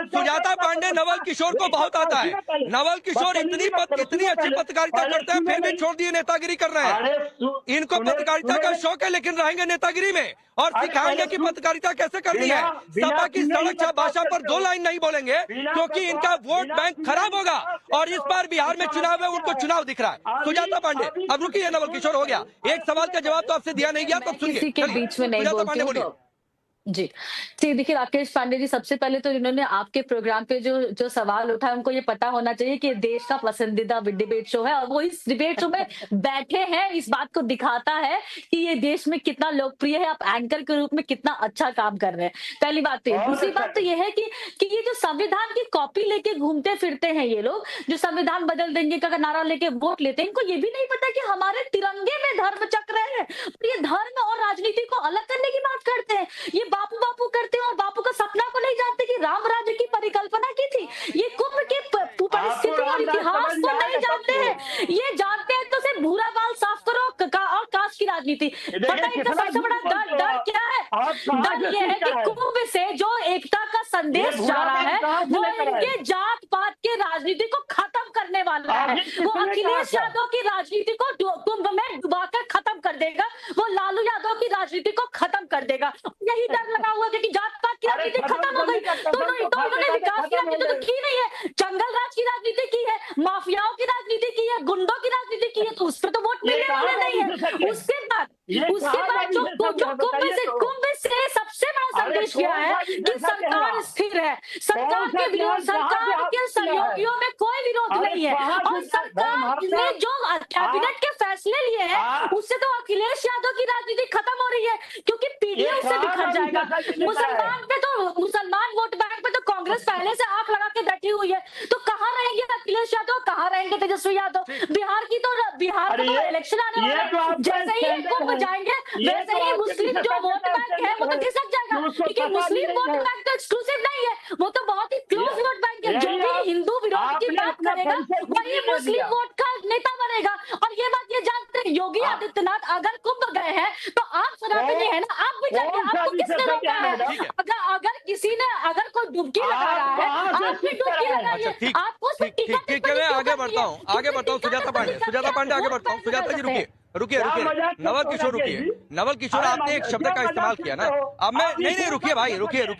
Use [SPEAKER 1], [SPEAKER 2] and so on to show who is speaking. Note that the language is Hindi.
[SPEAKER 1] सुजाता पांडे नवल किशोर को बहुत आता है। नवल किशोर इतनी अच्छी पत्रकारिता करते हैं, फिर भी छोड़ दिए नेतागिरी कर रहे हैं। इनको पत्रकारिता का शौक है, लेकिन रहेंगे नेतागिरी में और सिखाएंगे कि पत्रकारिता कैसे करनी है। सपा की सड़क भाषा पर 2 लाइन नहीं बोलेंगे, क्योंकि इनका वोट बैंक खराब होगा। और इस बार बिहार में चुनाव है, उनको चुनाव दिख रहा है। सुजाता पांडे, अब रुकिए, नवल किशोर हो गया। एक सवाल का जवाब तो आपसे दिया नहीं गया, तो सुनिए।
[SPEAKER 2] किसी के बीच में नहीं
[SPEAKER 1] सुजाता पांडे
[SPEAKER 2] बोलती हूँ
[SPEAKER 1] बोलिए।
[SPEAKER 2] जी। जी, देखिए राकेश पांडे जी, सबसे पहले तो इन्होंने आपके प्रोग्राम पे जो सवाल उठाया, उनको ये पता होना चाहिए कि देश का पसंदीदा डिबेट शो है और वो इस डिबेट शो में बैठे हैं। इस बात को दिखाता है कि ये देश में कितना लोकप्रिय है, आप एंकर के रूप में कितना अच्छा काम कर रहे हैं। पहली बात तो ये। दूसरी बात तो ये है कि ये जो संविधान की कॉपी लेके घूमते फिरते हैं ये लोग, जो संविधान बदल देंगे का नारा लेके वोट लेते हैं, इनको ये भी नहीं पता कि हमारे तिरंगे में धर्म चक्र है। ये धर्म और राजनीति को अलग करने की बात करते हैं। ये बापू बापू करते हैं और बापू का सपना को नहीं जानते कि राम राज्य की परिकल्पना की थी। ये कुंभ के परिस्थिति और इतिहास को नहीं जानते हैं। ये जानते हैं तो सिर्फ भूरा बाल साफ करो और कास्ट की राजनीति। पता है इनका सबसे बड़ा डर क्या है? डर ये है कि कुंभ से जो एकता का संदेश जा रहा है, वो इनके जात पात के राजनीति को खत्म करने वाला है। वो अखिलेश यादव की राजनीति को कुंभ में डुबाकर खत्म कर देगा। वो लालू यादव की राजनीति को खत्म कर देगा। यही डर लगा हुआ है कि जात पात की राजनीति खत्म हो गई, तो उन्होंने विकास की राजनीति तो की नहीं है, जंगल राज की राजनीति की है, माफियाओं की राजनीति की है, गुंडों की राजनीति की है, तो उस पर तो वोट मिलने वाले नहीं है। उसके बाद जो कुंभ से सबसे बड़ा संदेश क्या है कि सरकार स्थिर है, सरकार के विरोध, सरकार के सहयोगियों में कोई विरोध नहीं है, और सरकार ने जो कैबिनेट के फैसले लिए हैं उससे तो अखिलेश यादव की राजनीति खत्म हो रही है, क्योंकि पीडीए उससे बिखर जाएगा। मुसलमान वोट बैंक पे तो कांग्रेस पहले से आंख लगा के बैठी हुई है, तो कहाँ रहेंगे अखिलेश यादव, कहाँ रहेंगे तेजस्वी यादव? बिहार में तो इलेक्शन आने वाला है, जैसे ही कुंभ जाएंगे वैसे ही मुस्लिम जो वोट बैंक है वो तो खिसक जाएगा, क्योंकि मुस्लिम वोट बैंक तो एक्सक्लूसिव नहीं है, वो तो बहुत ही क्लोज वोट बैंक है। जो भी हिंदू विरोध की बात करेगा वही मुस्लिम वोट का नेता बनेगा। और ये बात ये जानते हैं योगी आदित्यनाथ अगर कुंभ गए हैं तो आप शराबी नहीं है ना, आप भी जाएंगे, आपको किसने रोका है? अगर किसी ने अगर कोई डुबकी लगा रहा है, आप भी डुबकी लगाइए। आपको
[SPEAKER 1] ठीक है, मैं आगे बढ़ता हूँ। सुजाता पांडे आगे बढ़ता हूँ। सुजाता जी रुकिए। नवल किशोर रुकिए। आपने एक शब्द का इस्तेमाल किया ना, अब मैं नहीं रुकिए भाई, रुकिए आप